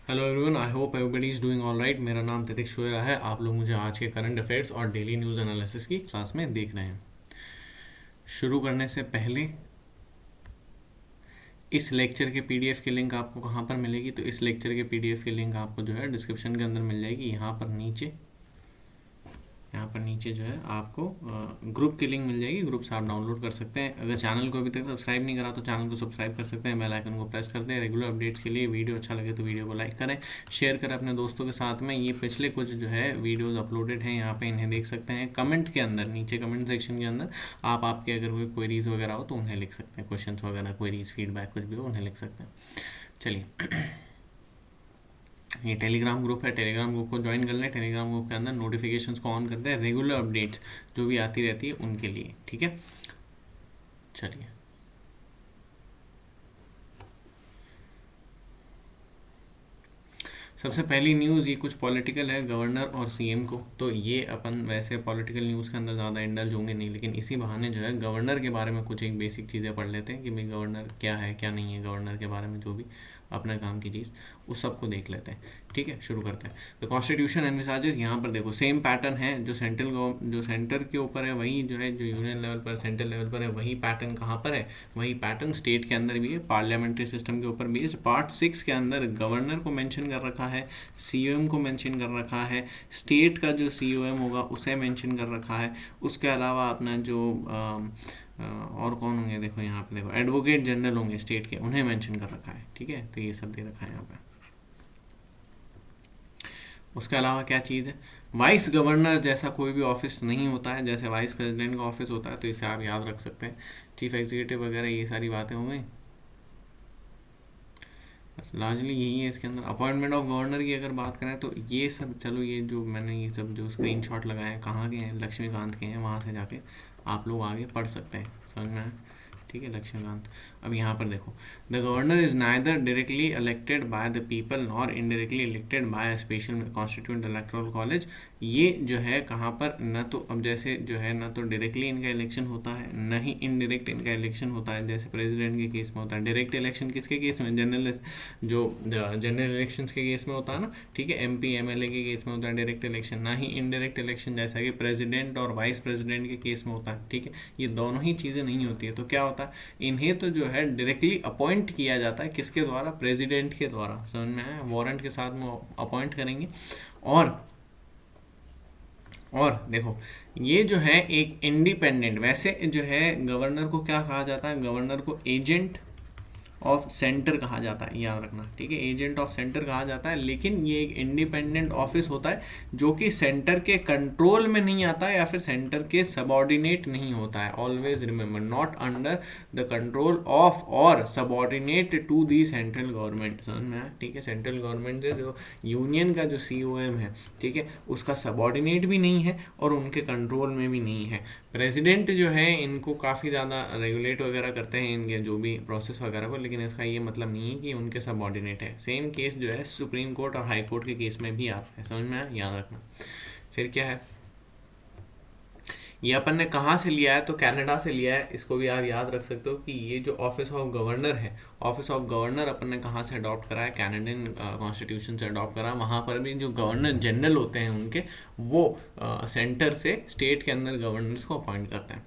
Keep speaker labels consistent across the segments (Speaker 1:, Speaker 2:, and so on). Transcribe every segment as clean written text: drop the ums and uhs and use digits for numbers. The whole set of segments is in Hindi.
Speaker 1: Hello everyone, I hope everybody is doing all right. मेरा नाम तितिक शोरा है। आप लोग मुझे आज के करंट अफेयर्स और डेली न्यूज़ एनालिसिस की क्लास में देख रहे हैं। शुरू करने से पहले इस लेक्चर के पीडीएफ की लिंक आपको कहाँ पर मिलेगी? तो इस लेक्चर के पीडीएफ की लिंक आपको जो है डिस्क्रिप्शन के अंदर मिल जाएगी। यहाँ पर नीचे जो है आपको ग्रुप की लिंक मिल जाएगी। ग्रुप से आप डाउनलोड कर सकते हैं। अगर चैनल को अभी तक सब्सक्राइब नहीं करा तो चैनल को सब्सक्राइब कर सकते हैं। बेल आइकन को प्रेस कर दें रेगुलर अपडेट्स के लिए। वीडियो अच्छा लगे तो वीडियो को लाइक करें, शेयर करें अपने दोस्तों के साथ में। ये पिछले कुछ जो है वीडियोज़ अपलोडेड हैं यहाँ पे, इन्हें देख सकते हैं। कमेंट के अंदर, नीचे कमेंट सेक्शन के अंदर आप आपके अगर कोई क्वेरीज वगैरह हो तो उन्हें लिख सकते हैं। क्वेश्चन वगैरह, क्वेरीज, फीडबैक कुछ भी हो उन्हें लिख सकते हैं। चलिए, ये टेलीग्राम ग्रुप है। टेलीग्राम ग्रुप को ज्वाइन कर लें। टेलीग्राम ग्रुप के अंदर नोटिफिकेशंस को ऑन करते हैं, रेगुलर अपडेट्स जो भी आती रहती है उनके लिए। ठीक है, चलिए। सबसे पहली न्यूज़ ये कुछ पॉलिटिकल है, गवर्नर और सीएम को। तो ये अपन वैसे पॉलिटिकल न्यूज़ के अंदर ज़्यादा इंडल्ज होंगे नहीं, लेकिन इसी बहाने जो है गवर्नर के बारे में कुछ एक बेसिक चीज़ें पढ़ लेते हैं कि भाई गवर्नर क्या है क्या नहीं है। गवर्नर के बारे में जो भी अपने काम की चीज़ उस सबको देख लेते हैं। ठीक है, शुरू करते हैं। तो कॉन्स्टिट्यूशन एनविसाजेस, यहाँ पर देखो सेम पैटर्न है। जो सेंटर के ऊपर है वही जो है, जो यूनियन लेवल पर, सेंट्रल लेवल पर है, वही पैटर्न कहाँ पर है? वही पैटर्न स्टेट के अंदर भी है, पार्लियामेंट्री सिस्टम के ऊपर भी है। पार्ट 6 के अंदर गवर्नर को मेंशन कर रखा है, सीओएम को मेंशन कर रखा है, स्टेट का जो सीओएम होगा उसे मेंशन कर रखा है। उसके अलावा अपना जो और कौन होंगे, देखो यहाँ पे देखो एडवोकेट जनरल होंगे स्टेट के, उन्हें मेंशन कर रखा है। ठीक है, तो ये सब दे रखा है यहाँ पे। उसके अलावा क्या चीज़ है? वाइस गवर्नर जैसा कोई भी ऑफिस नहीं होता है। जैसे वाइस प्रेसिडेंट का ऑफिस होता है तो इसे आप याद रख सकते हैं। चीफ एग्जीक्यूटिव वगैरह ये सारी बातें हो गई। बस लार्जली यही है इसके अंदर। अपॉइंटमेंट ऑफ गवर्नर की अगर बात करें तो ये सब, चलो ये जो मैंने ये सब जो स्क्रीनशॉट लगाए हैं कहाँ के हैं? लक्ष्मीकांत के हैं। वहाँ से जाके आप लोग आगे पढ़ सकते हैं, समझ में आया? ठीक है, लक्ष्मीकांत। अब यहाँ पर देखो, the governor is neither directly elected by the people nor indirectly elected by a special constituent electoral college. ये जो है कहाँ पर, न तो अब जैसे जो है न तो डायरेक्टली इनका इलेक्शन होता है, न ही इनडायरेक्ट इनका इलेक्शन होता है जैसे प्रेसिडेंट के केस में होता है। डायरेक्ट इलेक्शन किसके केस में? जनरल इलेक्शन के केस में होता है ना। ठीक है, एमपी एमएलए के केस में होता है डायरेक्ट इलेक्शन, ना ही इनडायरेक्ट इलेक्शन जैसा कि प्रेसिडेंट और वाइस प्रेसिडेंट के केस में होता है। ठीक है, ये दोनों ही चीज़ें नहीं होती है। तो क्या होता है, इन्हें तो जो है डायरेक्टली अपॉइंट किया जाता है। किसके द्वारा? प्रेसिडेंट के द्वारा। समझ में आया? वारंट के साथ में अपॉइंट करेंगे। और देखो, ये जो है एक इंडिपेंडेंट, वैसे जो है गवर्नर को क्या कहा जाता है? गवर्नर को एजेंट ऑफ सेंटर कहा जाता है, याद रखना। ठीक है, एजेंट ऑफ सेंटर कहा जाता है, लेकिन ये एक इंडिपेंडेंट ऑफिस होता है जो कि सेंटर के कंट्रोल में नहीं आता है या फिर सेंटर के सबऑर्डिनेट नहीं होता है। Always remember, not under the control of और subordinate to the central government. समझ में आया? ठीक है, सेंट्रल गवर्नमेंट से जो यूनियन का जो सीओएम है, ठीक है, उसका सबऑर्डिनेट भी नहीं है और उनके कंट्रोल में भी नहीं है। प्रेसिडेंट जो है इनको काफ़ी ज़्यादा रेगुलेट वगैरह करते हैं इनके जो भी प्रोसेस वगैरह को, लेकिन इसका ये मतलब नहीं है कि उनके सबऑर्डिनेट है। सेम केस जो है सुप्रीम कोर्ट और हाई कोर्ट के केस में भी आता है। समझ में आया? याद रखना। फिर क्या है, ये अपन ने कहाँ से लिया है? तो कनाडा से लिया है। इसको भी आप याद रख सकते हो कि ये जो ऑफिस ऑफ गवर्नर है, ऑफिस ऑफ गवर्नर अपन ने कहाँ से अडॉप्ट करा है? कैनेडियन कॉन्स्टिट्यूशन से अडॉप्ट करा है। वहाँ पर भी जो गवर्नर जनरल होते हैं उनके, वो सेंटर से स्टेट के अंदर गवर्नर्स को अपॉइंट करते हैं।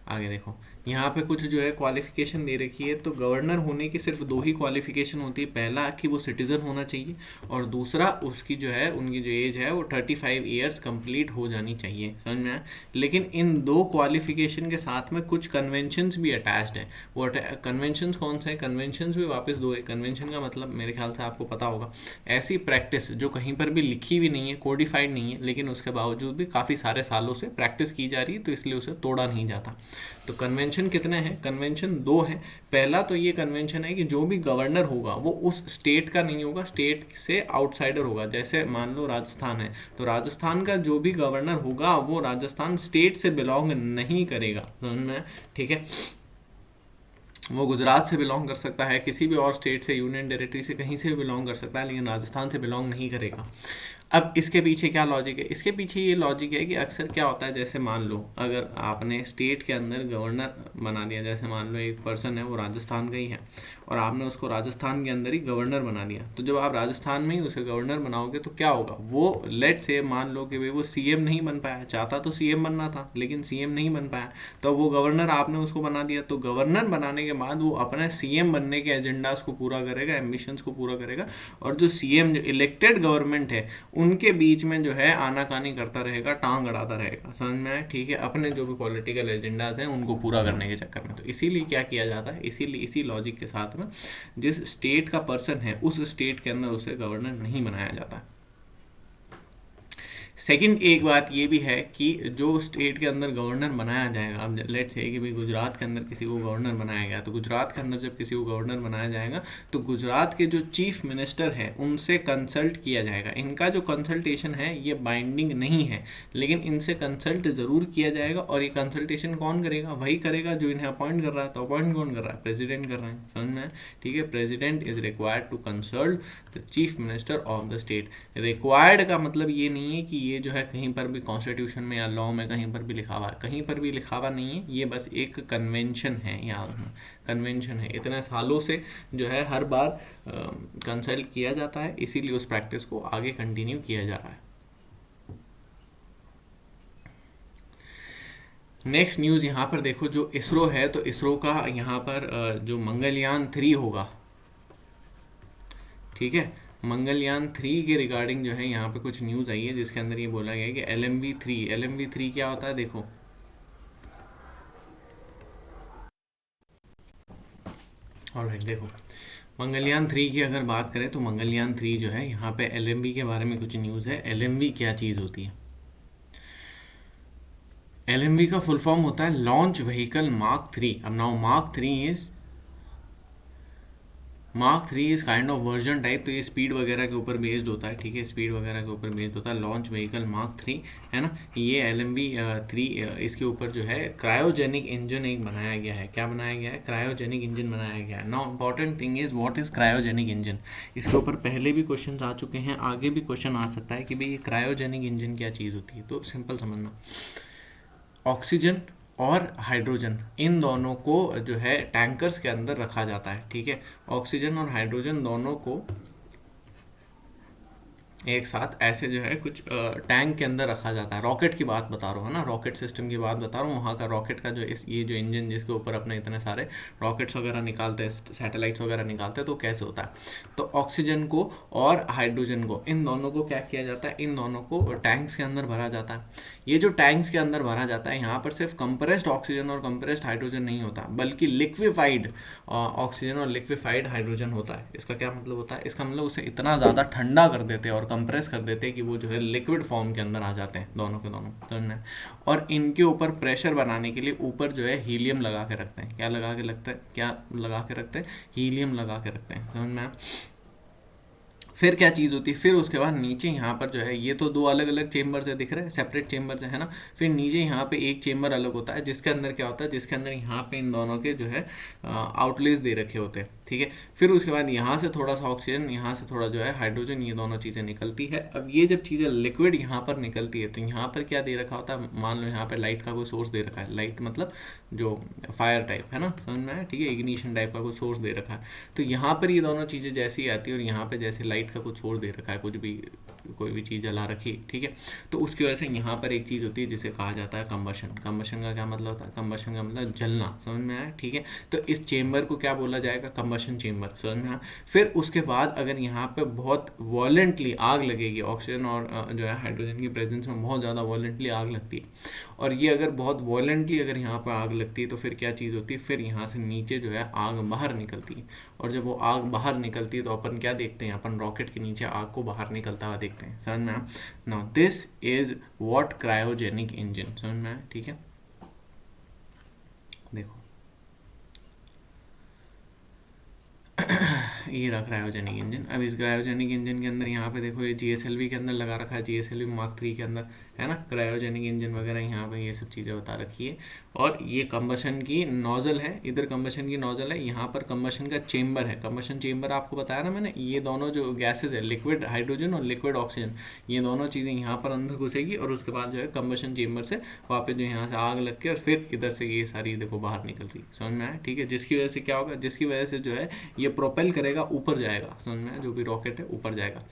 Speaker 1: आगे देखो, यहाँ पे कुछ जो है क्वालिफिकेशन दे रखी है। तो गवर्नर होने की सिर्फ दो ही क्वालिफिकेशन होती है। पहला कि वो सिटीजन होना चाहिए, और दूसरा उसकी जो है, उनकी जो एज है वो 35 ईयर्स कंप्लीट हो जानी चाहिए। समझ में आया? लेकिन इन दो क्वालिफिकेशन के साथ में कुछ कन्वेंशंस भी अटैच्ड हैं। वो कन्वेंशंस कौन से हैं? कन्वेंशंस भी वापस दो है। कन्वेंशन का मतलब मेरे ख्याल से आपको पता होगा, ऐसी प्रैक्टिस जो कहीं पर भी लिखी भी नहीं है, कोडिफाइड नहीं है, लेकिन उसके बावजूद भी काफ़ी सारे सालों से प्रैक्टिस की जा रही है, तो इसलिए उसे तोड़ा नहीं जाता। तो कन्वेंशन कितने हैं? कन्वेंशन दो हैं। पहला तो ये कन्वेंशन है कि जो भी गवर्नर होगा वो उस स्टेट का नहीं होगा, स्टेट से आउटसाइडर होगा। जैसे मान लो राजस्थान है, तो राजस्थान का जो भी गवर्नर होगा वो राजस्थान स्टेट से बिलोंग नहीं करेगा। समझ में? ठीक है, वो गुजरात से बिलोंग कर सकता है, किसी भी और स्टेट से, यूनियन टेरिटरी से, कहीं से भी बिलोंग कर सकता है, लेकिन राजस्थान से बिलोंग नहीं करेगा। अब इसके पीछे क्या लॉजिक है? इसके पीछे ये लॉजिक है कि अक्सर क्या होता है, जैसे मान लो अगर आपने स्टेट के अंदर गवर्नर बना दिया, जैसे मान लो एक पर्सन है वो राजस्थान का ही है और आपने उसको राजस्थान के अंदर ही गवर्नर बना दिया, तो जब आप राजस्थान में ही उसे गवर्नर बनाओगे तो क्या होगा, वो लेट से मान लो कि भाई वो सीएम नहीं बन पाया, चाहता तो सीएम बनना था लेकिन सीएम नहीं बन पाया, तो वो गवर्नर आपने उसको बना दिया, तो गवर्नर बनाने के बाद वो अपने सीएम बनने के एजेंडास को पूरा करेगा, एम्बिशंस को पूरा करेगा, और जो सीएम जो इलेक्टेड गवर्नमेंट है उनके बीच में जो है आनाकानी करता रहेगा, टांग अड़ाता रहेगा, समझ में आए? ठीक है, अपने जो भी पॉलिटिकल एजेंडाज हैं उनको पूरा करने के चक्कर में। तो इसीलिए क्या किया जाता है, इसीलिए इसी लॉजिक के साथ में जिस स्टेट का पर्सन है उस स्टेट के अंदर उसे गवर्नर नहीं बनाया जाता है। सेकंड एक बात ये भी है कि जो स्टेट के अंदर गवर्नर बनाया जाएगा, अब लेट्स से कि भाई गुजरात के अंदर किसी को गवर्नर बनाया गया, तो गुजरात के अंदर जब किसी को गवर्नर बनाया जाएगा तो गुजरात के जो चीफ मिनिस्टर है उनसे कंसल्ट किया जाएगा। इनका जो कंसल्टेशन है ये बाइंडिंग नहीं है, लेकिन इनसे कंसल्ट ज़रूर किया जाएगा, और ये कंसल्टेशन कौन करेगा? वही करेगा जो इन्हें अपॉइंट कर रहा है। तो अपॉइंट कौन कर रहा है? प्रेसिडेंट कर रहे हैं, समझ में है? ठीक है, president is required to consult the chief minister of the state. Required का मतलब ये नहीं है कि ये जो है कहीं पर भी कॉन्स्टिट्यूशन में या लॉ में कहीं पर भी लिखा हुआ है, कहीं पर भी लिखा हुआ नहीं है, ये बस एक कन्वेंशन है, याद रखना कन्वेंशन है। इतने सालों से जो है हर बार कंसल्ट किया जाता है, इसीलिए उस प्रैक्टिस को आगे कंटिन्यू किया जा रहा है। नेक्स्ट न्यूज़ यहाँ पर देखो, जो इसरो है तो इसरो का यहाँ पर जो मंगलयान 3 होगा, ठीक है, मंगलयान 3 के रिगार्डिंग जो है यहाँ पे कुछ न्यूज़ आई है जिसके अंदर ये बोला गया है कि LMV3 क्या होता है, देखो ऑलराइट, देखो मंगलयान 3 की अगर बात करें तो मंगलयान 3 जो है यहाँ पे LMV के बारे में कुछ न्यूज़ है। LMV क्या चीज़ होती है? LMV का फुल फॉर्म होता है लॉन्च व्हीकल मार्क 3। अब now mark 3 is kind of version type, तो ये स्पीड वगैरह के ऊपर बेस्ड होता है, ठीक है, स्पीड वगैरह के ऊपर बेस्ड होता है। लॉन्च व्हीकल मार्क 3 है ना, ये LMV3 इसके ऊपर जो है क्रायोजेनिक इंजन एक बनाया गया है। क्या बनाया गया है? क्रायोजेनिक इंजन बनाया गया है। Now important thing is what is cryogenic engine. इसके ऊपर पहले भी क्वेश्चन आ चुके हैं, आगे भी क्वेश्चन आ सकता है कि भाई ये क्रायोजेनिक इंजन क्या चीज़ होती है। तो सिंपल समझना, ऑक्सीजन और हाइड्रोजन इन दोनों को जो है टैंकर्स के अंदर रखा जाता है, ठीक है, ऑक्सीजन और हाइड्रोजन दोनों को एक साथ ऐसे जो है कुछ टैंक के अंदर रखा जाता है। रॉकेट की बात बता रहा हूँ ना, रॉकेट सिस्टम की बात बता रहा हूँ, वहाँ का रॉकेट का जो ये जो इंजन जिसके ऊपर अपने इतने सारे रॉकेट्स वगैरह निकालते हैं, सैटेलाइट्स वगैरह निकालते हैं, तो कैसे होता है, तो ऑक्सीजन को और हाइड्रोजन को, इन दोनों को क्या किया जाता है, इन दोनों को टैंक्स के अंदर भरा जाता है। ये जो टैंक्स के अंदर भरा जाता है, यहाँ पर सिर्फ कंप्रेस्ड ऑक्सीजन और कंप्रेस्ड हाइड्रोजन नहीं होता, बल्कि लिक्विफाइड ऑक्सीजन और लिक्विफाइड हाइड्रोजन होता है। इसका क्या मतलब होता है? इसका मतलब उसे इतना ज़्यादा ठंडा कर देते हैं और कंप्रेस कर देते हैं कि वो जो है लिक्विड फॉर्म के अंदर आ जाते हैं, दोनों के दोनों, समझना है? और इनके ऊपर प्रेशर बनाने के लिए ऊपर जो है हीलियम लगा के रखते हैं। क्या लगा के रखते हैं? हीलियम लगा के रखते हैं, समझ में? फिर क्या चीज़ होती है, फिर उसके बाद नीचे यहाँ पर जो है, ये तो दो अलग अलग चेम्बर्स है, दिख रहे हैं, सेपरेट चेम्बर्स है ना। फिर नीचे यहाँ पे एक चेम्बर अलग होता है जिसके अंदर क्या होता है, जिसके अंदर यहाँ पे इन दोनों के जो है आउटलेट्स दे रखे होते हैं, ठीक है। फिर उसके बाद यहाँ से थोड़ा सा ऑक्सीजन, यहाँ से थोड़ा जो है हाइड्रोजन, ये दोनों चीज़ें निकलती है। अब ये जब चीज़ें लिक्विड यहाँ पर निकलती है तो यहाँ पर क्या दे रखा होता है, मान लो यहाँ पर लाइट का कोई सोर्स दे रखा है, लाइट मतलब जो फायर टाइप है ना, समझ में आया, ठीक है, इग्निशन टाइप का कोई सोर्स दे रखा है। तो यहाँ पर ये दोनों चीज़ें जैसी आती है और यहाँ पर जैसे लाइट का कुछ सोर्स दे रखा है, कुछ भी कोई भी चीज़ जला रखी, ठीक है, तो उसकी वजह से यहाँ पर एक चीज़ होती है जिसे कहा जाता है कंबशन। कंबशन का क्या मतलब होता है? कंबशन का मतलब जलना, समझ में आया, ठीक है। तो इस चेम्बर को क्या बोला जाएगा? कंबशन चेम्बर, समझ में आया। फिर उसके बाद अगर यहाँ पे बहुत वॉलेंटली आग लगेगी, ऑक्सीजन और जो है हाइड्रोजन की प्रेजेंस में बहुत ज़्यादा वॉलेंटली आग लगती है, और ये अगर बहुत वॉलेंटली अगर यहाँ पर आग लगती है तो फिर क्या चीज़ होती है, फिर यहाँ से नीचे जो है आग बाहर निकलती है। और जब वो आग बाहर निकलती है तो अपन क्या देखते हैं, अपन रॉकेट के नीचे आग को बाहर निकलता हुआ देखते हैं, समझ में आया। Now this is what cryogenic engine, समझ में आया, ठीक है। देखो ये रहा क्रायोजेनिक इंजन। अब इस क्रायोजेनिक इंजन के अंदर यहाँ पे देखो, ये GSLV के अंदर लगा रखा है, GSLV Mark 3 के अंदर है ना, क्रायोजेनिक इंजन वगैरह यहाँ पे ये सब चीज़ें बता रखी है। और ये कंबशन की नोजल है, इधर कंबशन की नोजल है, यहाँ पर कंबशन का चेंबर है। कंबशन चेंबर आपको बताया ना मैंने, ये दोनों जो गैसेज है, लिक्विड हाइड्रोजन और लिक्विड ऑक्सीजन, ये दोनों चीज़ें यहाँ पर अंदर घुसेगी और उसके बाद जो है कंबशन चेंबर से वापस जो यहाँ से आग लग के और फिर इधर से ये सारी देखो बाहर निकल रही, समझ में आया, ठीक है। जिसकी वजह से क्या होगा, जिसकी वजह से जो है ये प्रोपेल करेगा, ऊपर जाएगा, समझ में आया, जो भी रॉकेट है ऊपर जाएगा।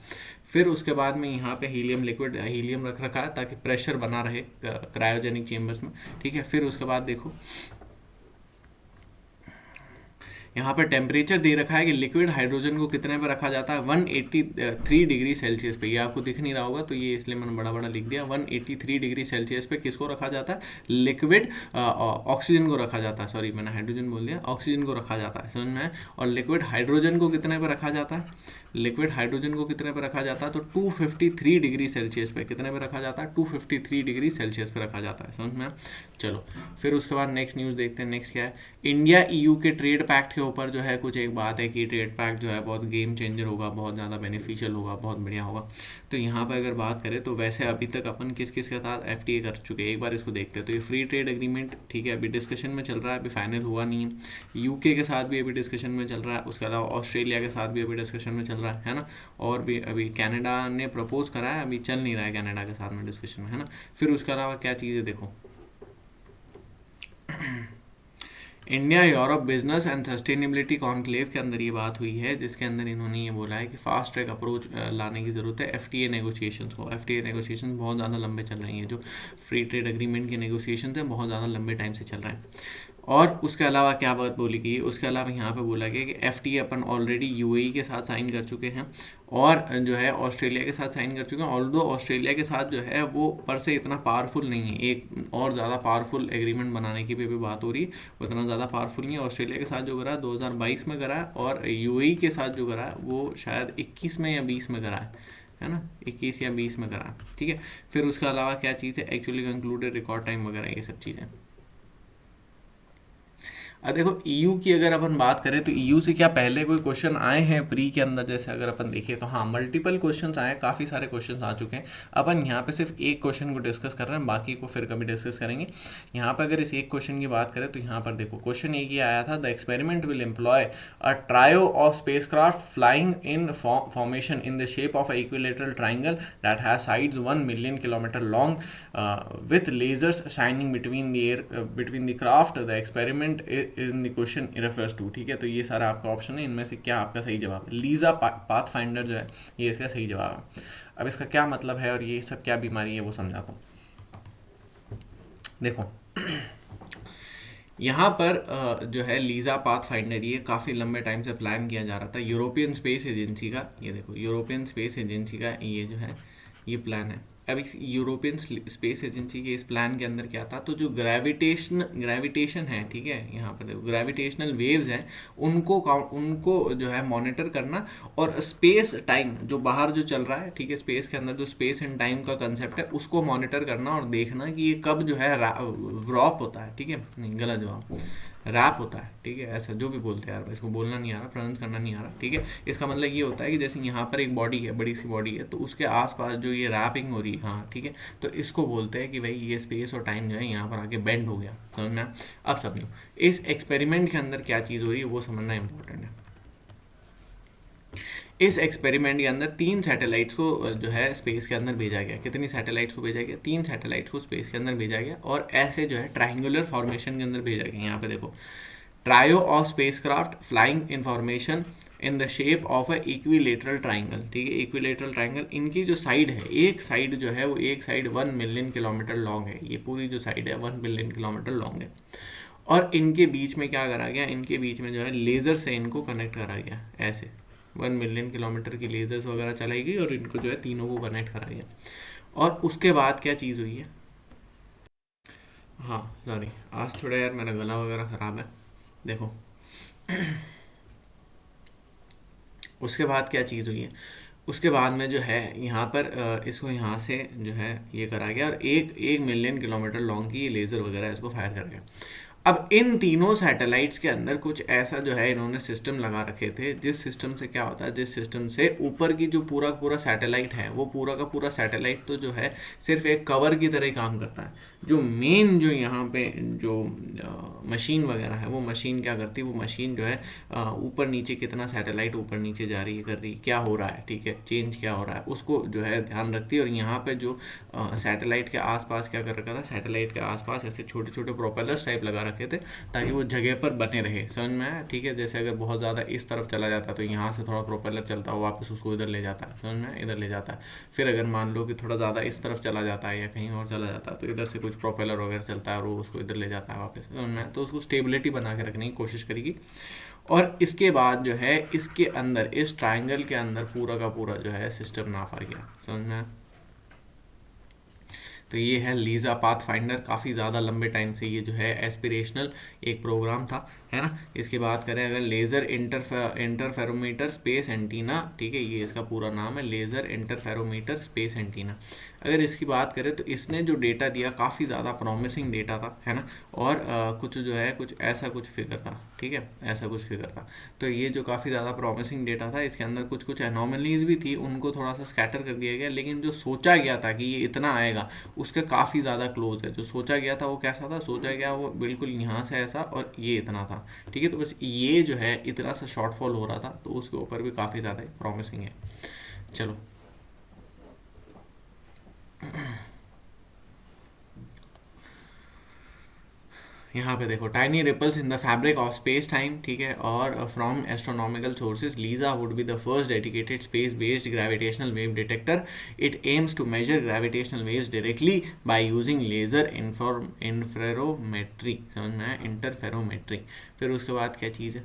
Speaker 1: फिर उसके बाद में यहाँ पे हीलियम, लिक्विड हीलियम रख रखा है ताकि प्रेशर बना रहे क्रायोजेनिक चेम्बर्स में, ठीक है। फिर उसके बाद देखो यहाँ पर टेम्परेचर दे रखा है कि लिक्विड हाइड्रोजन को कितने पर रखा जाता है, 183 डिग्री सेल्सियस पे। ये आपको दिख नहीं रहा होगा तो ये इसलिए मैंने बड़ा बड़ा लिख दिया। 183 डिग्री सेल्सियस पे किसको रखा जाता है, लिक्विड ऑक्सीजन को रखा जाता है, सॉरी मैंने हाइड्रोजन बोल दिया, ऑक्सीजन को रखा जाता है, समझ में है। और लिक्विड हाइड्रोजन को कितने पर रखा जाता है, लिक्विड हाइड्रोजन को कितने पर रखा जाता है, तो 253 डिग्री सेल्सियस पे। कितने पर रखा जाता है, 253 डिग्री सेल्सियस पे रखा जाता है, समझ में। चलो फिर उसके बाद नेक्स्ट न्यूज़ देखते हैं। नेक्स्ट क्या है, इंडिया ईयू के ट्रेड पैक्ट के ऊपर जो है कुछ एक बात है कि ट्रेड पैक्ट जो है बहुत गेम चेंजर होगा, बहुत ज़्यादा बेनिफिशियल होगा, बहुत बढ़िया होगा। तो यहाँ पर अगर बात करें तो वैसे अभी तक अपन किस किस के साथ FTA कर चुके हैं, एक बार इसको देखते हैं। तो ये फ्री ट्रेड एग्रीमेंट, ठीक है, अभी डिस्कशन में चल रहा है, अभी फाइनल हुआ नहीं है। UK के साथ भी अभी डिस्कशन में चल रहा है, उसके अलावा ऑस्ट्रेलिया के साथ भी अभी डिस्कशन में चल रहा है ना। और भी अभी कनाडा ने प्रपोज करा है, अभी चल नहीं रहा है कनाडा के साथ में डिस्कशन में, है ना। फिर उसके अलावा क्या चीज़ है देखो, India Europe business and sustainability conclave के अंदर ये बात हुई है, जिसके अंदर इन्होंने ये बोला है कि फास्ट ट्रैक अप्रोच लाने की ज़रूरत है FTA नेगोशिएशंस को। FTA नेगोशिएशंस बहुत ज़्यादा लंबे चल रही हैं, जो फ्री ट्रेड एग्रीमेंट के नेगोशिएशंस हैं बहुत ज़्यादा लंबे टाइम से चल रहे हैं। और उसके अलावा क्या बात बोली गई, उसके अलावा यहाँ पे बोला गया कि FTA अपन ऑलरेडी UAE के साथ साइन कर चुके हैं और जो है ऑस्ट्रेलिया के साथ साइन कर चुके हैं। ऑल्दो ऑस्ट्रेलिया के साथ जो है वो पर से इतना पावरफुल नहीं है, एक और ज़्यादा पावरफुल एग्रीमेंट बनाने की भी बात हो रही है, वो इतना ज़्यादा पावरफुल नहीं है। ऑस्ट्रेलिया के साथ जो करा है 2022 में करा है, और UAE के साथ जो करा है वो शायद 21 में या 20 में करा है ना, 21 या 20 में करा है, ठीक है। फिर उसके अलावा क्या चीज़ है, एक्चुअली कंक्लूडेड रिकॉर्ड टाइम वगैरह ये सब चीज़ें। अब देखो EU की अगर अपन बात करें तो EU से क्या पहले कोई क्वेश्चन आए हैं प्री के अंदर, जैसे अगर अपन देखें तो हाँ मल्टीपल क्वेश्चंस आए हैं, काफ़ी सारे क्वेश्चंस आ चुके हैं। अपन यहाँ पे सिर्फ एक क्वेश्चन को डिस्कस कर रहे हैं, बाकी को फिर कभी डिस्कस करेंगे। यहाँ पर अगर इस एक क्वेश्चन की बात करें तो यहाँ पर देखो क्वेश्चन एक ही आया था, the experiment will employ a trio of spacecraft flying in formation in the shape of equilateral triangle that has sides 1 million kilometre long with lasers shining between the craft. The experiment in the question refers to, ठीक है। तो ये सारा आपका ऑप्शन है, इनमें से क्या आपका सही जवाब है। लीजा पाथ फाइंडर जो है ये इसका सही जवाब है। अब इसका क्या मतलब है और ये सब क्या बीमारी है वो समझाता हूँ। देखो यहाँ पर जो है लीजा पाथ फाइंडर, ये काफ़ी लंबे टाइम से प्लान किया जा रहा था यूरोपियन स्पेस एजेंसी का। ये देखो यूरोपियन स्पेस एजेंसी का ये जो है ये प्लान है। अब इस यूरोपियन स्पेस एजेंसी के इस प्लान के अंदर क्या था, तो जो ग्रेविटेशन है, ठीक है, यहाँ पर ग्रेविटेशनल वेव्स हैं उनको जो है मॉनिटर करना, और स्पेस टाइम जो बाहर जो चल रहा है, ठीक है, स्पेस के अंदर जो स्पेस एंड टाइम का कंसेप्ट है उसको मॉनिटर करना और देखना कि ये कब जो है रॉप होता है, ठीक है, नहीं गलत जवाब, रैप होता है, ठीक है, ऐसा जो भी बोलते हैं यार, इसको बोलना नहीं आ रहा, प्रोनाउंस करना नहीं आ रहा, ठीक है। इसका मतलब ये होता है कि जैसे यहाँ पर एक बॉडी है, बड़ी सी बॉडी है, तो उसके आसपास जो ये रैपिंग हो रही है, हाँ ठीक है, तो इसको बोलते हैं कि भाई ये स्पेस और टाइम जो है यहाँ पर आके बेंड हो गया, समझना। अब समझो इस एक्सपेरिमेंट के अंदर क्या चीज़ हो रही है वो समझना इंपॉर्टेंट है। इस एक्सपेरिमेंट के अंदर 3 सैटेलाइट्स को जो है स्पेस के अंदर भेजा गया। कितनी सैटेलाइट्स को भेजा गया, 3 सैटेलाइट्स को स्पेस के अंदर भेजा गया, और ऐसे जो है ट्राइंगुलर फॉर्मेशन के अंदर भेजा गया। यहाँ पे देखो trio of spacecraft flying in formation in the shape of a equilateral triangle, ठीक है, इक्विलेटरल ट्राइंगल। इनकी जो साइड है, एक साइड जो है वो एक साइड 1 मिलियन किलोमीटर लॉन्ग है, ये पूरी जो साइड है 1 मिलियन किलोमीटर लॉन्ग है। और इनके बीच में क्या करा गया, इनके बीच में जो है लेज़र से इनको कनेक्ट करा गया, ऐसे 1 मिलियन किलोमीटर की लेजर्स वगैरह चलाई गई और इनको जो है तीनों को कनेक्ट करा गया। और उसके बाद क्या चीज़ हुई है, हाँ सॉरी आज थोड़ा यार मेरा गला वगैरह ख़राब है, देखो उसके बाद क्या चीज़ हुई है, उसके बाद में जो है यहाँ पर इसको यहाँ से जो है ये करा गया और 1 मिलियन किलोमीटर लॉन्ग की लेज़र वगैरह इसको फायर कर गया। अब इन तीनों सैटेलाइट्स के अंदर कुछ ऐसा जो है इन्होंने सिस्टम लगा रखे थे, जिस सिस्टम से क्या होता है, जिस सिस्टम से ऊपर की जो पूरा पूरा सैटेलाइट है, वो पूरा का पूरा सैटेलाइट तो जो है सिर्फ एक कवर की तरह काम करता है। जो मेन जो यहाँ पे जो मशीन वगैरह है, वो मशीन क्या करती है, वो मशीन जो है ऊपर नीचे कितना सैटेलाइट ऊपर नीचे जा रही है, कर रही है, क्या हो रहा है, ठीक है, चेंज क्या हो रहा है, उसको जो है ध्यान रखती है। और यहाँ पे जो सैटेलाइट के आसपास क्या कर रखा था, सैटेलाइट के आसपास ऐसे छोटे छोटे प्रोपेलर्स टाइप लगा रखे थे ताकि वो जगह पर बने रहे। समझ में आया, ठीक है। जैसे अगर बहुत ज़्यादा इस तरफ चला जाता है तो यहाँ से थोड़ा प्रोपेलर चलता है, वापस उसको इधर ले जाता है, समझ में आया, इधर ले जाता है। फिर अगर मान लो कि थोड़ा ज़्यादा इस तरफ चला जाता है या कहीं और चला जाता है तो इधर से कुछ प्रोपेलर वगैरह चलता है और वो उसको इधर ले जाता है वापस, समझ में आया। तो उसको स्टेबिलिटी बना के रखने की कोशिश करेगी। और इसके बाद जो है इसके अंदर, इस ट्राइंगल के अंदर पूरा का पूरा जो है सिस्टम नापा गया, समझ में आया। तो ये है लीज़ा पाथ फाइंडर। काफ़ी ज़्यादा लंबे टाइम से ये जो है एस्पिरेशनल एक प्रोग्राम था, है ना। इसकी बात करें अगर, लेज़र इंटरफेरोमीटर स्पेस एंटीना, ठीक है, ये इसका पूरा नाम है, लेज़र इंटरफेरोमीटर स्पेस एंटीना। अगर इसकी बात करें तो इसने जो डेटा दिया काफ़ी ज़्यादा प्रॉमिसिंग डेटा था, है ना। और कुछ जो है कुछ ऐसा कुछ फिगर था, ठीक है, ऐसा कुछ फिगर था। तो ये जो काफ़ी ज़्यादा प्रॉमिसिंग डेटा था, इसके अंदर कुछ कुछ एनोमलीज भी थी, उनको थोड़ा सा स्कैटर कर दिया गया, लेकिन जो सोचा गया था कि ये इतना आएगा उसके काफ़ी ज़्यादा क्लोज है। जो सोचा गया था वो कैसा था, सोचा गया वो बिल्कुल यहाँ से ऐसा और ये इतना था, ठीक है। तो बस ये जो है इतना सा शॉर्टफॉल हो रहा था, तो उसके ऊपर भी काफ़ी ज़्यादा प्रॉमिसिंग है। चलो यहाँ पे देखो, tiny ripples in the fabric of space time, ठीक है, और from astronomical sources LISA would be the first dedicated space based gravitational wave detector. It aims to measure gravitational waves directly by using laser interferometry, समझ में आया, इंटरफेरोमेट्री। फिर उसके बाद क्या चीज़ है,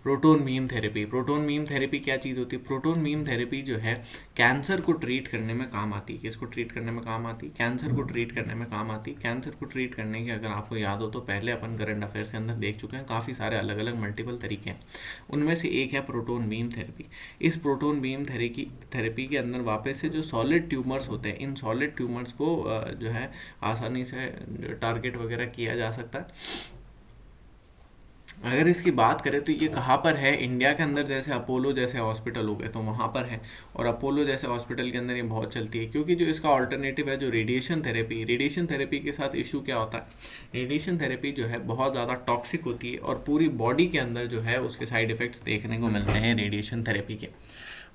Speaker 1: proton beam therapy. Proton beam therapy क्या चीज़ होती है, प्रोटोन बीम थेरेपी जो है कैंसर को ट्रीट करने में काम आती है। किसको ट्रीट करने में काम आती है, कैंसर को ट्रीट करने में काम आती है। कैंसर को ट्रीट करने के, अगर आपको याद हो तो पहले अपन करंट अफेयर्स के अंदर देख चुके हैं, काफ़ी सारे अलग अलग मल्टीपल तरीके हैं, उनमें से एक है प्रोटोन बीम थेरेपी। इस प्रोटोन बीम थेरेपी के अंदर वापस से जो सॉलिड ट्यूमर्स होते हैं, इन सॉलिड ट्यूमर्स को जो है आसानी से टारगेट वगैरह किया जा सकता है। अगर इसकी बात करें तो ये कहाँ पर है, इंडिया के अंदर जैसे अपोलो जैसे हॉस्पिटल हो गए तो वहाँ पर है। और अपोलो जैसे हॉस्पिटल के अंदर ये बहुत चलती है, क्योंकि जो इसका ऑल्टरनेटिव है जो रेडिएशन थेरेपी के साथ इशू क्या होता है, रेडिएशन थेरेपी जो है बहुत ज़्यादा टॉक्सिक होती है और पूरी बॉडी के अंदर जो है उसके साइड इफ़ेक्ट्स देखने को मिलते हैं रेडिएशन थेरेपी के।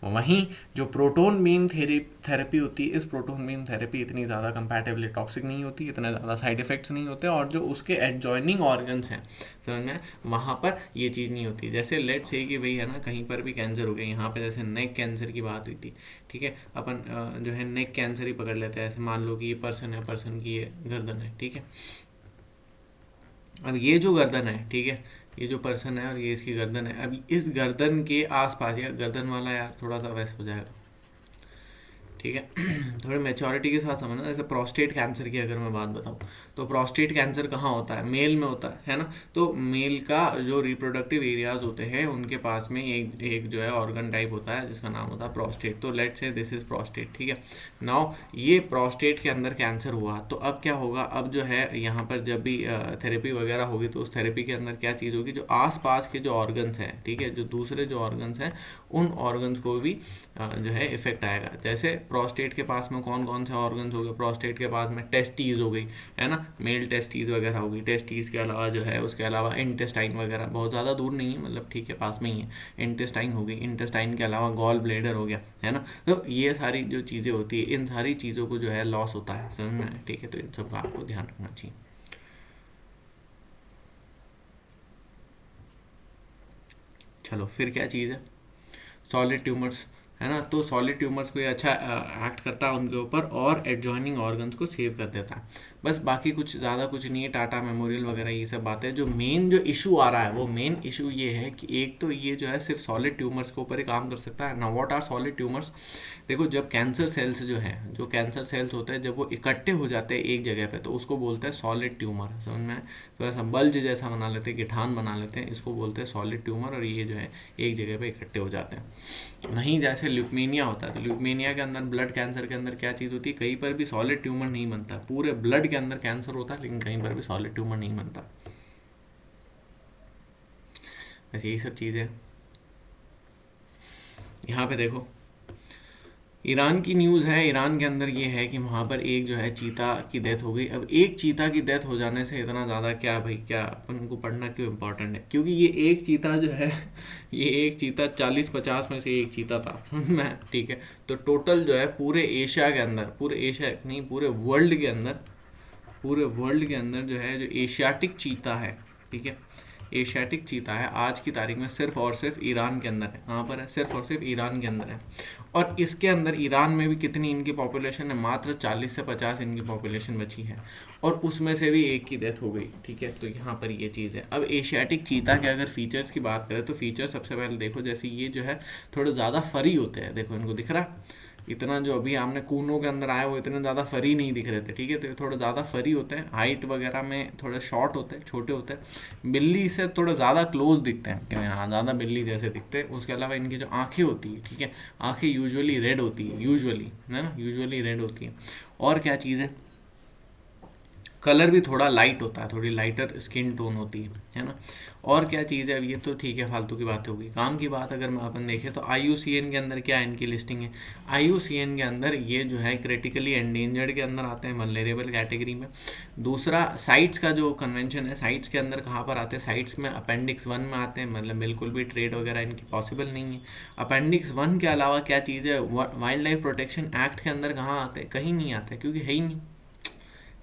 Speaker 1: वहीं जो प्रोटोन बीम थेरेपी होती है, इस प्रोटोन बीम थेरेपी इतनी ज़्यादा कंपैटिबली टॉक्सिक नहीं होती, इतने ज़्यादा साइड इफ़ेक्ट्स नहीं होते, और जो उसके एडजॉइनिंग ऑर्गन्स हैं, समझ में, वहाँ पर ये चीज़ नहीं होती। जैसे लेट से कि भाई है ना, कहीं पर भी कैंसर हो गया, यहाँ पे जैसे नेक कैंसर की बात हुई थी, ठीक है, अपन जो है नेक कैंसर ही पकड़ लेते हैं। ऐसे मान लो कि ये पर्सन है, पर्सन की ये गर्दन है, ठीक है। अब ये जो गर्दन है, ठीक है, ये जो पर्सन है और ये इसकी गर्दन है, अब इस गर्दन के आसपास, या गर्दन वाला यार थोड़ा सा वैसे हो जाएगा, ठीक है थोड़ी मेच्योरिटी के साथ समझना। जैसे प्रोस्टेट कैंसर की अगर मैं बात बताऊँ तो प्रोस्टेट कैंसर कहाँ होता है, मेल में होता है ना। तो मेल का जो रिप्रोडक्टिव एरियाज होते हैं उनके पास में एक जो है ऑर्गन टाइप होता है जिसका नाम होता है प्रोस्टेट। तो let's say this is prostate, ठीक है। नाउ ये प्रोस्टेट के अंदर कैंसर हुआ तो अब क्या होगा, अब जो है यहाँ पर जब भी थेरेपी वगैरह होगी तो उस थेरेपी के अंदर क्या चीज़ होगी, जो आसपास के जो ऑर्गन्स हैं, ठीक है, जो दूसरे जो ऑर्गन्स हैं उन ऑर्गन्स को भी जो है इफेक्ट आएगा। जैसे प्रोस्टेट के पास में कौन कौन से ऑर्गन्स हो गए, प्रोस्टेट के पास में टेस्टीज हो गई, है ना, मेल टेस्टीज वगैरह हो गई। टेस्टीज के अलावा जो है उसके अलावा इंटेस्टाइन वगैरह, बहुत ज़्यादा दूर नहीं है, मतलब ठीक है पास में ही है, इंटेस्टाइन हो गई। इंटेस्टाइन के अलावा गॉल ब्लेडर हो गया, है ना। तो ये सारी जो चीज़ें होती है, इन सारी चीज़ों को जो है लॉस होता है, समझ में, ठीक है। तो इन सब का आपको ध्यान रखना चाहिए। चलो फिर क्या चीज़ है, सॉलिड ट्यूमर्स, है ना। तो सॉलिड ट्यूमर्स को ये अच्छा एक्ट करता है उनके ऊपर और एडजॉइनिंग ऑर्गन्स को सेव कर देता है। बस बाकी कुछ ज़्यादा कुछ नहीं है, टाटा मेमोरियल वगैरह ये सब बातें। जो मेन जो इशू आ रहा है वो मेन इशू ये है कि एक तो ये जो है सिर्फ सॉलिड ट्यूमर्स के ऊपर ही काम कर सकता है ना। व्हाट आर सॉलिड ट्यूमर्स, देखो जब कैंसर सेल्स जो हैं, जो कैंसर सेल्स होते हैं जब वो इकट्ठे हो जाते हैं एक जगह पे तो उसको बोलते हैं सॉलिड ट्यूमर, समझ में। तो ऐसा बल्ज जैसा बना लेते हैं, गिठान बना लेते हैं, इसको बोलते हैं सॉलिड ट्यूमर। और ये जो है एक जगह पे इकट्ठे हो जाते हैं। वहीं जैसे ल्यूकेमिया होता है, तो ल्यूकेमिया के अंदर, ब्लड कैंसर के अंदर क्या चीज़ होती है, कहीं पर भी सॉलिड ट्यूमर नहीं बनता, पूरे ब्लड के अंदर कैंसर होता है, लेकिन कहीं पर भी सॉलिड ट्यूमर नहीं बनता। बस यही सब चीज़ें। यहाँ पे देखो ईरान की न्यूज़ है। ईरान के अंदर ये है कि वहाँ पर एक जो है चीता की डेथ हो गई। अब एक चीता की डेथ हो जाने से इतना ज़्यादा क्या भाई, क्या अपन को पढ़ना क्यों इम्पोर्टेंट है? क्योंकि ये एक चीता जो है ये एक चीता 40-50 में से एक चीता था, समझ में? ठीक है, तो टोटल जो है पूरे एशिया के अंदर, पूरे एशिया नहीं पूरे वर्ल्ड के अंदर, पूरे वर्ल्ड के अंदर जो है जो एशियाटिक चीता है, ठीक है, एशियाटिक चीता है आज की तारीख में सिर्फ और सिर्फ ईरान के अंदर है। कहाँ पर है? सिर्फ और सिर्फ ईरान के अंदर है। और इसके अंदर ईरान में भी कितनी इनकी पॉपुलेशन है? मात्र 40 से 50 इनकी पॉपुलेशन बची है, और उसमें से भी एक की डेथ हो गई। ठीक है, तो यहाँ पर ये चीज़ है। अब एशियाटिक चीता के अगर फीचर्स की बात करें तो फीचर सबसे पहले देखो, जैसे ये जो है थोड़े ज़्यादा फरी होते हैं। देखो इनको दिख रहा है, इतना जो अभी हमने कूनों के अंदर आए वो इतने ज़्यादा फरी नहीं दिख रहे थे। ठीक है, तो ये थोड़े ज़्यादा फरी होते हैं, हाइट वगैरह में थोड़े शॉर्ट होते हैं, छोटे होते हैं, बिल्ली से थोड़े ज़्यादा क्लोज दिखते हैं, कि हाँ ज़्यादा बिल्ली जैसे दिखते हैं। उसके अलावा इनकी जो आँखें होती है, ठीक है, आँखें यूजुअली रेड होती है, यूजुअली है ना, यूजुअली रेड होती है। और क्या चीज़ है, कलर भी थोड़ा लाइट होता है, थोड़ी लाइटर स्किन टोन होती है ना। और क्या चीज़ है, अब ये तो ठीक है फालतू की बातें होगी। काम की बात अगर मैं अपन देखें तो IUCN के अंदर क्या इनकी लिस्टिंग है? IUCN के अंदर ये जो है क्रिटिकली एंडेंजर्ड के अंदर आते हैं, वल्नरेबल कैटेगरी में। दूसरा साइट्स का जो कन्वेंशन है, साइट्स के अंदर कहाँ पर आते हैं? साइट्स में अपेंडिक्स 1 में आते हैं, मतलब बिल्कुल भी ट्रेड वगैरह इनकी पॉसिबल नहीं है। अपेंडिक्स 1 के अलावा क्या चीज़ है, वाइल्ड लाइफ प्रोटेक्शन एक्ट के अंदर कहाँ आते हैं? कहीं नहीं आते, क्योंकि है ही नहीं,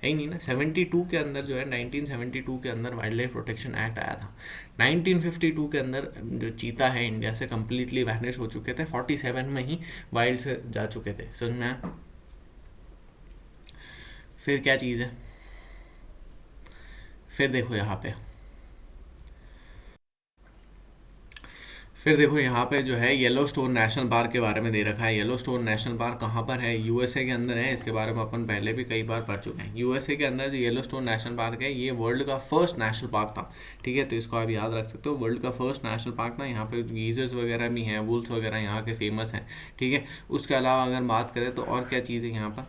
Speaker 1: है ही नहीं ना। 72 के अंदर जो है, 1972 के अंदर वाइल्ड लाइफ प्रोटेक्शन एक्ट आया था। 1952 के अंदर जो चीता है इंडिया से कम्प्लीटली वैनिश हो चुके थे, 47 में ही वाइल्ड से जा चुके थे, समझ में आया? फिर क्या चीज़ है, फिर देखो यहाँ पे, फिर देखो यहाँ पे जो है येलो स्टोन नेशनल पार्क के बारे में दे रखा है। येलो स्टोन नेशनल पार्क कहाँ पर है? USA के अंदर है। इसके बारे में अपन पहले भी कई बार पढ़ चुके हैं। USA के अंदर जो येलो स्टोन नेशनल पार्क है, ये वर्ल्ड का फर्स्ट नेशनल पार्क था। ठीक है, तो इसको आप याद रख सकते हो, वर्ल्ड का फर्स्ट नेशनल पार्क था। यहाँ पे गीजर्स वगैरह भी हैं, वुल्स वगैरह यहाँ के फेमस हैं। ठीक है, उसके अलावा अगर बात करें तो और क्या चीज़ है यहाँ पर,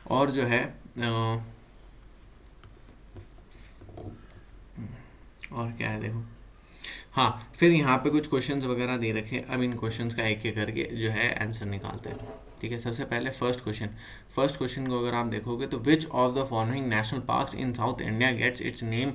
Speaker 1: और जो है और क्या है देखो, हाँ फिर यहाँ पे कुछ क्वेश्चंस वगैरह दे रखे हैं। अब इन क्वेश्चंस का एक एक करके जो है आंसर निकालते हैं। ठीक है, सबसे पहले फर्स्ट क्वेश्चन को अगर आप देखोगे तो which of the following national parks in South India gets its name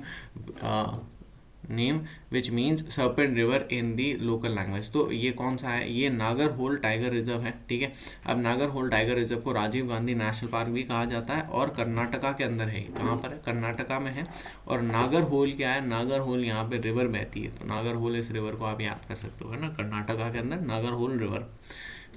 Speaker 1: which means serpent river in the local language. तो ये कौन सा है? ये नागर होल टाइगर रिजर्व है। ठीक है, अब नागर होल टाइगर रिजर्व को राजीव गांधी नेशनल पार्क भी कहा जाता है, और कर्नाटका के अंदर है। कहाँ पर है? कर्नाटका में है। और नागर होल क्या है? नागर होल यहाँ पे रिवर बहती है, तो नागर होल इस रिवर को आप याद कर सकते हो, है ना, कर्नाटका के अंदर नागर होल रिवर।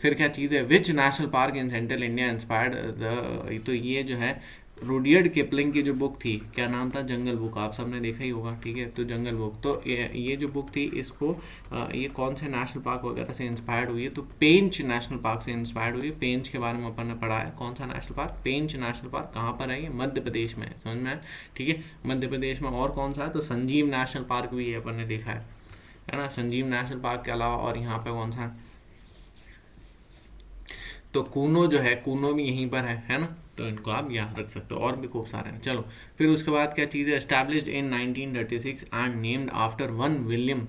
Speaker 1: फिर क्या चीज़ है, which national park in central India inspired the, तो ये जो है रूडियर्ड किपलिंग की जो बुक थी, क्या नाम था? जंगल बुक, आप सबने देखा ही होगा। ठीक है, तो जंगल बुक, तो ये जो बुक थी इसको ये कौन से नेशनल पार्क वगैरह से इंस्पायर्ड हुई है? तो पेंच नेशनल पार्क से इंस्पायर्ड हुई है। पेंच के बारे में अपन ने पढ़ा है। कौन सा नेशनल पार्क? पेंच नेशनल पार्क। कहाँ पर है ये? मध्य प्रदेश में है, समझ में है? ठीक है, मध्य प्रदेश में। और कौन सा है? तो संजीव नेशनल पार्क भी है, अपन ने देखा है ना। संजीव नेशनल पार्क के अलावा और यहाँ पे कौन सा है? तो कूनो जो है, कूनो भी यहीं पर है ना, तो इनको आप याद रख सकते हो। और भी खूब सारे हैं। चलो फिर उसके बाद क्या चीज़ है, established in 1936 and named after one William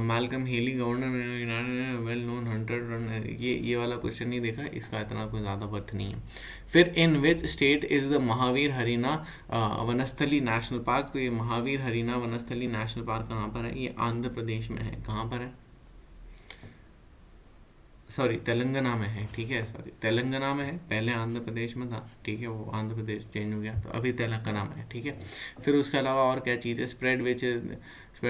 Speaker 1: Malcolm Hailey, governor well known hunter. ये वाला क्वेश्चन नहीं देखा, इसका इतना कोई ज़्यादा वर्थ नहीं है। फिर in which state is the Mahavir Harina Vanasthali national park? तो ये महावीर हरीना वनस्थली नेशनल पार्क कहाँ पर है? ये आंध्र प्रदेश में है। कहाँ पर है? सॉरी, तेलंगाना में है। ठीक है, सॉरी, तेलंगाना में है, पहले आंध्र प्रदेश में था। ठीक है, वो आंध्र प्रदेश चेंज हो गया, तो अभी तेलंगाना में है। ठीक है, फिर उसके अलावा और क्या चीज़ है, स्प्रेड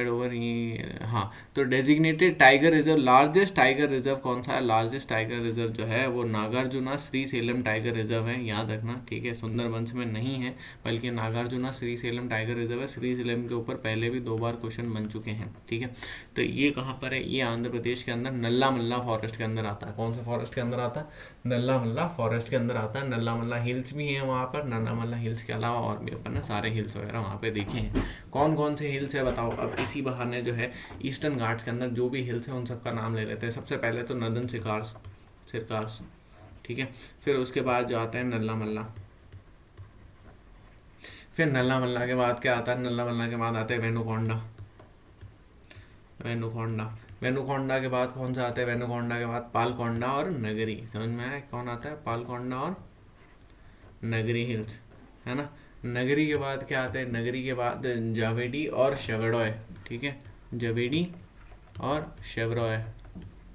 Speaker 1: ओवर ये, हाँ, तो designated tiger reserve, largest tiger reserve कौन सा है? लार्जेस्ट टाइगर रिजर्व जो है वो नागार्जुना श्रीशैलम टाइगर रिजर्व है, याद रखना। ठीक है, सुंदरबंस में नहीं है, बल्कि नागार्जुना श्रीशैलम टाइगर रिजर्व है। श्रीशैलम के ऊपर पहले भी 2 बार क्वेश्चन बन चुके हैं। ठीक है, तो ये कहाँ पर है? ये आंध्र प्रदेश के अंदर नल्ला मल्ला फॉरेस्ट के अंदर आता है। कौन सा फॉरेस्ट के अंदर आता है? नल्ला मल्ला फॉरेस्ट के अंदर आता है। नल्ला मल्ला हिल्स भी हैं वहाँ पर। नल्ला मल्ला हिल्स के अलावा और भी अपन ने सारे हिल्स वगैरह वहाँ पे देखे हैं। कौन कौन से हिल्स है बताओ। अब इसी बहाने जो है ईस्टर्न घाट्स के अंदर जो भी हिल्स हैं उन सब का नाम ले लेते हैं। सबसे पहले तो नदन सिरकार्स, ठीक है, फिर उसके बाद जो आता है नल्ला मल्ला, फिर नल्ला मल्ला के बाद क्या आता है, नल्ला मल्ला के बाद आते हैं वेनुकोंडा। वेनुकोंडा, वेनुकोंडा के बाद कौन सा आता है, वेनुकोंडा के बाद पालकोंडा और नगरी। समझ में आया कौन आता है, पालकोंडा और नगरी हिल्स, है ना। नगरी के बाद क्या आता है, नगरी के बाद जावेडी और शेवड़ोय, ठीक है, जावेडी और शेवरॉय,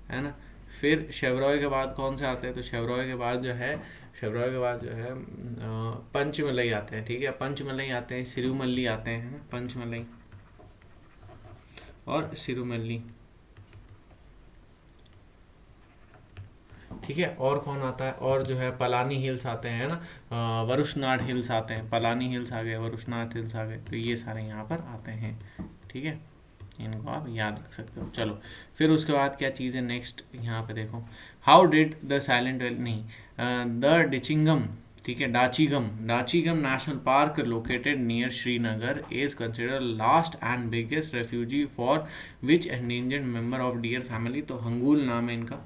Speaker 1: है ना। फिर शेवरॉय के बाद कौन से आते हैं, तो शेवरॉय के बाद जो है, शेवरॉय के बाद जो है पंचमलई आते हैं, ठीक है, पंचमलई आते हैं, सिरुमल्ली आते हैं, है ना, पंचमलई और सिरुमल्ली, ठीक है। और कौन आता है, और जो है पलानी हिल्स आते हैं, है ना, वरुशनाड हिल्स आते हैं, पलानी हिल्स आ गए, वरुशनाड हिल्स आ गए, तो ये सारे यहाँ पर आते हैं, ठीक है, इनको आप याद रख सकते हो। चलो फिर उसके बाद क्या चीज़ है नेक्स्ट, यहाँ पे देखो, how did the silent valley, नहीं, द डिचिंगम, ठीक है, Dachigam, Dachigam national park located near Srinagar is consider last and biggest refugee for which endangered member of deer family. तो हंगूल नाम है इनका,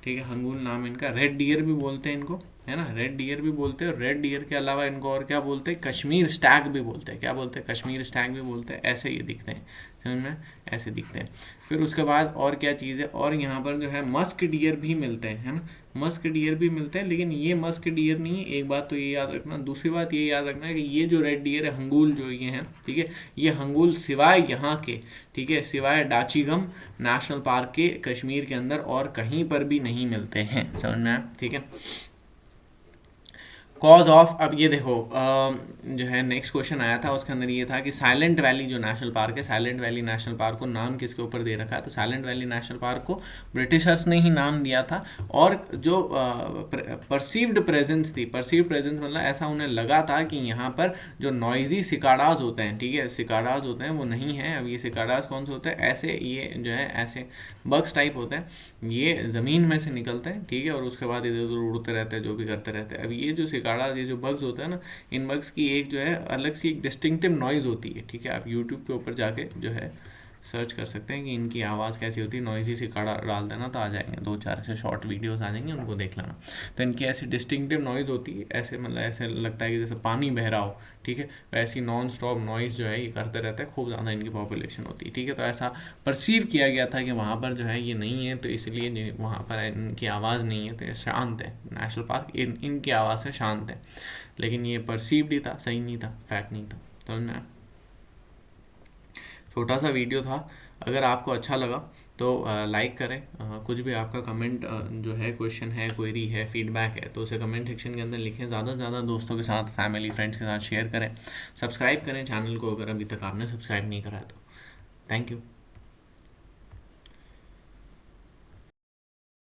Speaker 1: ठीक है, हंगूल नाम इनका। रेड डियर भी बोलते हैं इनको, है ना, रेड डियर भी बोलते हैं। रेड डियर के अलावा इनको और क्या बोलते हैं, कश्मीर स्टैग भी बोलते हैं। क्या बोलते हैं, कश्मीर स्टैग भी बोलते हैं। ऐसे ये दिखते हैं, समझ में, ऐसे दिखते हैं। फिर उसके बाद और क्या चीज़ है, और यहाँ पर जो है मस्क डियर भी मिलते हैं, है ना, मस्क डियर भी मिलते हैं, लेकिन ये मस्क डियर नहीं है, एक बात तो ये याद रखना। दूसरी बात ये याद रखना है कि ये जो रेड डियर है, हंगूल जो ये हैं, ठीक है, ये हंगूल सिवाय यहाँ के, ठीक है, सिवाय डाचीगम नेशनल पार्क के कश्मीर के अंदर और कहीं पर भी नहीं मिलते हैं, समझ में आया, ठीक है। कॉज ऑफ, अब ये देखो जो है नेक्स्ट क्वेश्चन आया था, उसके अंदर ये था कि साइलेंट वैली जो नेशनल पार्क है, साइलेंट वैली नेशनल पार्क को नाम किसके ऊपर दे रखा है, तो साइलेंट वैली नेशनल पार्क को ब्रिटिशर्स ने ही नाम दिया था। और जो परसीव्ड प्रेजेंस थी, परसीव्ड प्रेजेंस मतलब ऐसा उन्हें लगा था कि यहाँ पर जो नॉइजी सिकाडाज होते हैं, ठीक है, सिकाडाज होते हैं, वो नहीं है। अब ये सिकाडाज कौन से होते हैं, ऐसे ये जो है ऐसे बग्स टाइप होते हैं, ये ज़मीन में से निकलते हैं, ठीक है, और उसके बाद इधर उधर उड़ते रहते हैं, जो भी करते रहते हैं। अब ये जो सिकाडाज, ये जो बग्स होते हैं ना, इन बग्स की एक जो है अलग सी एक डिस्टिंक्टिव नॉइज़ होती है, ठीक है। आप यूट्यूब के ऊपर जाके जो है सर्च कर सकते हैं कि इनकी आवाज़ कैसी होती है, नॉइजी सिकाड़ा डाल देना तो आ जाएंगे, 2-4 ऐसे शॉर्ट वीडियोस आ जाएंगे, उनको देख लेना। तो इनकी ऐसी डिस्टिंक्टिव नॉइज़ होती है, ऐसे मतलब ऐसे लगता है कि जैसे पानी बह रहा हो, ठीक है, वैसी नॉन स्टॉप नॉइज़ जो है ये करते रहते हैं, खूब ज़्यादा इनकी पॉपुलेशन होती है, ठीक है। तो ऐसा परसीव किया गया था कि वहाँ पर जो है ये नहीं है, तो इसलिए वहाँ पर इनकी आवाज़ नहीं है, तो ये शांत है नेशनल पार्क, इनकी आवाज़ से शांत है। लेकिन ये परसीव्ड ही था, सही नहीं था, फैक्ट नहीं था, समझ में आया। छोटा सा वीडियो था, अगर आपको अच्छा लगा तो लाइक करें। कुछ भी आपका कमेंट जो है, क्वेश्चन है, क्वेरी है, फीडबैक है, तो उसे कमेंट सेक्शन के अंदर लिखें। ज़्यादा से ज़्यादा दोस्तों के साथ, फैमिली फ्रेंड्स के साथ शेयर करें। सब्सक्राइब करें चैनल को अगर अभी तक आपने सब्सक्राइब नहीं करा है तो। Thank you.